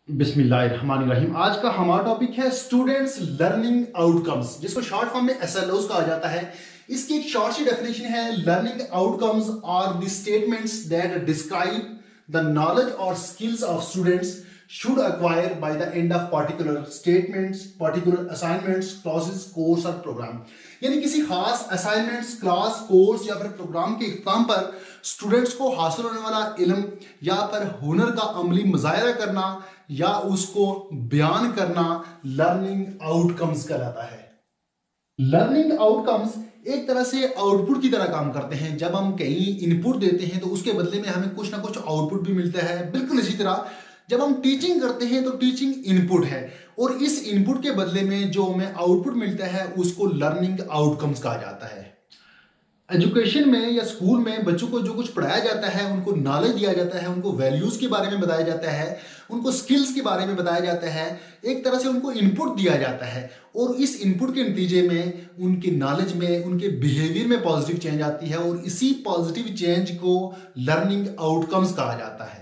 बिस्मिल्लाहिर्रहमानिर्रहीम। आज का हमारा टॉपिक है स्टूडेंट्स लर्निंग आउटकम्स, जिसको शॉर्ट फॉर्म में एसएलओस कहा जाता है। इसकी एक शॉर्ट सी डेफिनेशन है, learning outcomes are the statements that describe the knowledge और skills of students should acquire by the end of particular statements, particular assignments, classes, course और program। यानी किसी खास असाइनमेंट्स, क्लास, कोर्स या फिर प्रोग्राम के इख्तिताम पर स्टूडेंट्स को हासिल होने वाला इल्म या फिर हुनर का अमली मुजाहिरा करना या उसको बयान करना लर्निंग आउटकम्स कहलाता है। लर्निंग आउटकम्स एक तरह से आउटपुट की तरह काम करते हैं। जब हम कहीं इनपुट देते हैं तो उसके बदले में हमें कुछ ना कुछ आउटपुट भी मिलता है। बिल्कुल इसी तरह जब हम टीचिंग करते हैं तो टीचिंग इनपुट है और इस इनपुट के बदले में जो हमें आउटपुट मिलता है उसको लर्निंग आउटकम्स कहा जाता है। एजुकेशन में या स्कूल में बच्चों को जो कुछ पढ़ाया जाता है, उनको नॉलेज दिया जाता है, उनको वैल्यूज के बारे में बताया जाता है, उनको स्किल्स के बारे में बताया जाता है, एक तरह से उनको इनपुट दिया जाता है और इस इनपुट के नतीजे में उनके नॉलेज में, उनके बिहेवियर में पॉजिटिव चेंज आती है और इसी पॉजिटिव चेंज को लर्निंग आउटकम्स कहा जाता है।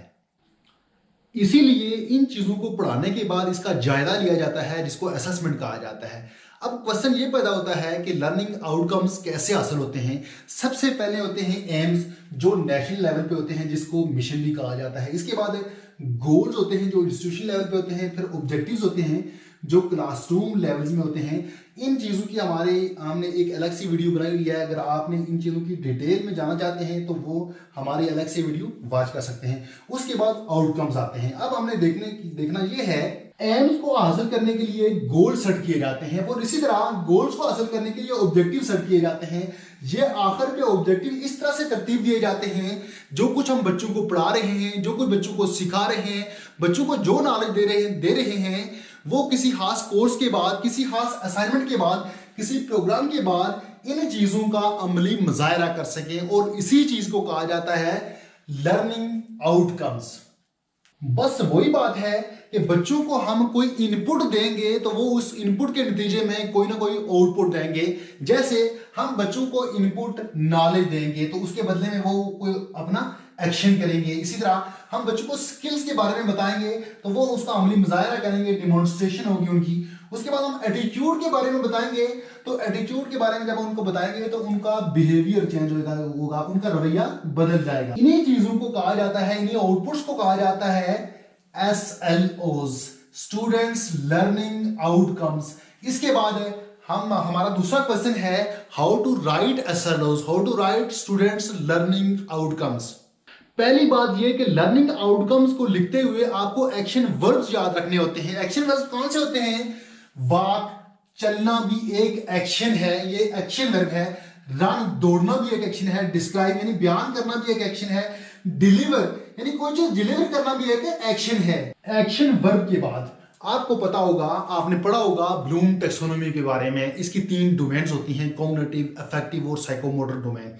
इसीलिए इन चीजों को पढ़ाने के बाद इसका जायजा लिया जाता है, जिसको असेसमेंट कहा जाता है। अब क्वेश्चन ये पैदा होता है कि लर्निंग आउटकम्स कैसे हासिल होते हैं। सबसे पहले होते हैं एम्स, जो नेशनल लेवल पे होते हैं, जिसको मिशन भी कहा जाता है। इसके बाद गोल्स होते हैं जो इंस्टीट्यूशन लेवल पे होते हैं। फिर ऑब्जेक्टिव्स होते हैं जो क्लासरूम लेवल्स में होते हैं। इन चीज़ों की हमने एक अलग सी वीडियो बनाई हुई है। अगर आपने इन चीज़ों की डिटेल में जानना चाहते हैं तो वो हमारी अलग से वीडियो वॉच कर सकते हैं। उसके बाद आउटकम्स आते हैं। अब हमने देखना ये है, एम्स को हासिल करने के लिए गोल सेट किए जाते हैं और इसी तरह गोल्स को हासिल करने के लिए ऑब्जेक्टिव सेट किए जाते हैं। ये आखिर के ऑब्जेक्टिव इस तरह से तरतीब दिए जाते हैं, जो कुछ हम बच्चों को पढ़ा रहे हैं, जो कुछ बच्चों को सिखा रहे हैं, बच्चों को जो नॉलेज दे रहे हैं वो किसी खास कोर्स के बाद, किसी खास असाइनमेंट के बाद, किसी प्रोग्राम के बाद इन चीजों का अमली मुजाहिरा कर सकें और इसी चीज को कहा जाता है लर्निंग आउटकम्स। बस वही बात है कि बच्चों को हम कोई इनपुट देंगे तो वो उस इनपुट के नतीजे में कोई ना कोई आउटपुट देंगे। जैसे हम बच्चों को इनपुट नॉलेज देंगे तो उसके बदले में वो कोई अपना एक्शन करेंगे। इसी तरह हम बच्चों को स्किल्स के बारे में बताएंगे तो वो उसका अमली मुजाहिरा करेंगे, डिमॉन्स्ट्रेशन होगी उनकी। उसके बाद हम एटीट्यूड के बारे में बताएंगे तो एटीट्यूड के बारे में जब उनको बताएंगे तो उनका बिहेवियर चेंज होगा, उनका रवैया बदल जाएगा। इन्हीं चीजों को कहा जाता है, इन्हीं आउटपुट्स को कहा जाता है SLOs, स्टूडेंट्स लर्निंग आउटकम्स। इसके बाद हमारा दूसरा क्वेश्चन है how to write SLOs, how to write students learning outcomes. पहली बात यह कि लर्निंग आउटकम्स को लिखते हुए आपको एक्शन वर्ब्स याद रखने होते हैं। एक्शन वर्ब्स कौन से होते हैं? वॉक, चलना भी एक एक्शन है, ये एक्शन वर्ब है। रन, दौड़ना भी एक एक्शन है। डिस्क्राइब यानी बयान करना भी एक एक्शन है। डिलीवर यानी कोई चीज डिलीवर करना भी एक एक्शन है। एक्शन वर्ब के बाद आपको पता होगा, आपने पढ़ा होगा ब्लूम टेक्सोनोमी के बारे में। इसकी 3 डोमेन्स होती हैं, कॉग्निटिव, अफेक्टिव और साइकोमोटर डोमेन।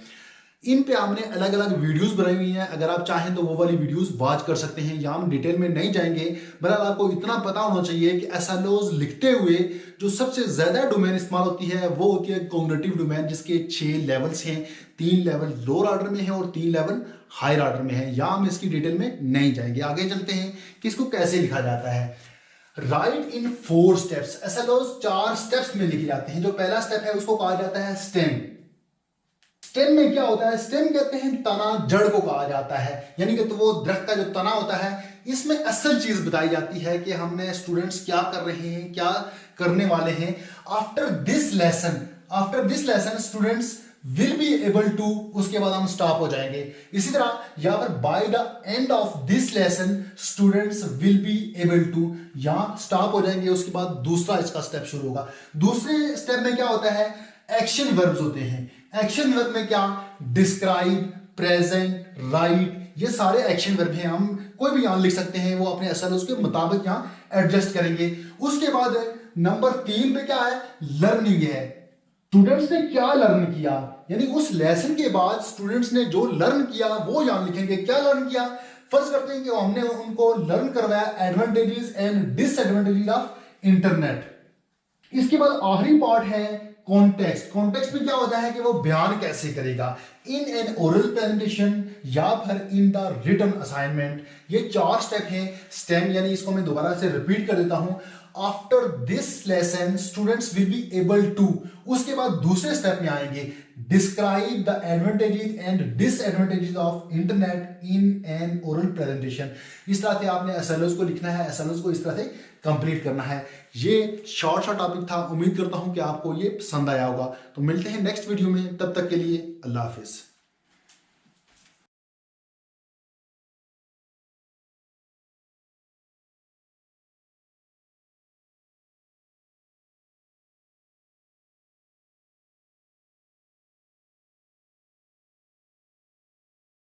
इन पे हमने अलग अलग वीडियोस बनाई हुई हैं। अगर आप चाहें तो वो वाली वीडियोस वॉच कर सकते हैं। यहाँ हम डिटेल में नहीं जाएंगे, बहरहाल आपको इतना पता होना चाहिए कि SLOs लिखते हुए जो सबसे ज्यादा डोमेन इस्तेमाल होती है वो होती है कॉग्निटिव डोमेन, जिसके 6 लेवल्स हैं। 3 लेवल लोअर ऑर्डर में है और 3 लेवल हायर ऑर्डर में है। यहाँ हम इसकी डिटेल में नहीं जाएंगे। आगे चलते हैं कि इसको कैसे लिखा जाता है। राइट इन 4 स्टेप्स। SLOs 4 स्टेप्स में लिखे जाते हैं। जो पहला स्टेप है उसको कहा जाता है स्टेम। स्टेम में क्या होता है? स्टेम कहते हैं तना, जड़ को कहा जाता है। यानी कि तो वो दरख्त का जो तना होता है, इसमें असल चीज बताई जाती है कि हमने स्टूडेंट्स क्या कर रहे हैं, क्या करने वाले हैं। After this lesson students will be able to, उसके बाद हम स्टॉप हो जाएंगे। इसी तरह यहाँ पर by the end of this lesson students will be able to, यहां स्टॉप हो जाएंगे। उसके बाद दूसरा इसका स्टेप शुरू होगा। दूसरे स्टेप में क्या होता है? एक्शन वर्ब्स होते हैं। एक्शन वर्ब में क्या? डिस्क्राइब, प्रेजेंट, राइट, ये सारे एक्शन वर्ब हैं। हम कोई भी यहां लिख सकते हैं, वो अपने SLOs के मुताबिक यहां एडजस्ट करेंगे। उसके बाद नंबर 3 पे क्या है? लर्निंग है। स्टूडेंट्स ने क्या लर्न किया, यानी उस लेसन के बाद स्टूडेंट्स ने जो लर्न किया वो यहां लिखेंगे। क्या लर्न किया? फर्स्ट करते हैं कि हमने उनको लर्न करवाया advantages and disadvantages of internet. इसके बाद आखिरी पार्ट है कॉन्टेक्स्ट में क्या होता है कि वो बयान कैसे करेगा इन एन ओरल प्रेजेंटेशन या फिर इन द रिटन असाइनमेंट। ये 4 स्टेप हैं। स्टेम यानी इसको मैं दोबारा से रिपीट कर देता हूं। After this lesson students will be able to, उसके बाद दूसरे स्टेप में आएंगे describe the advantages and disadvantages of internet in an oral presentation. इस तरह से आपने एसएलओस को लिखना है, एसएलओस को इस तरह से कंप्लीट करना है। ये शॉर्ट टॉपिक था, उम्मीद करता हूं कि आपको ये पसंद आया होगा। तो मिलते हैं नेक्स्ट वीडियो में, तब तक के लिए अल्लाह हाफिज।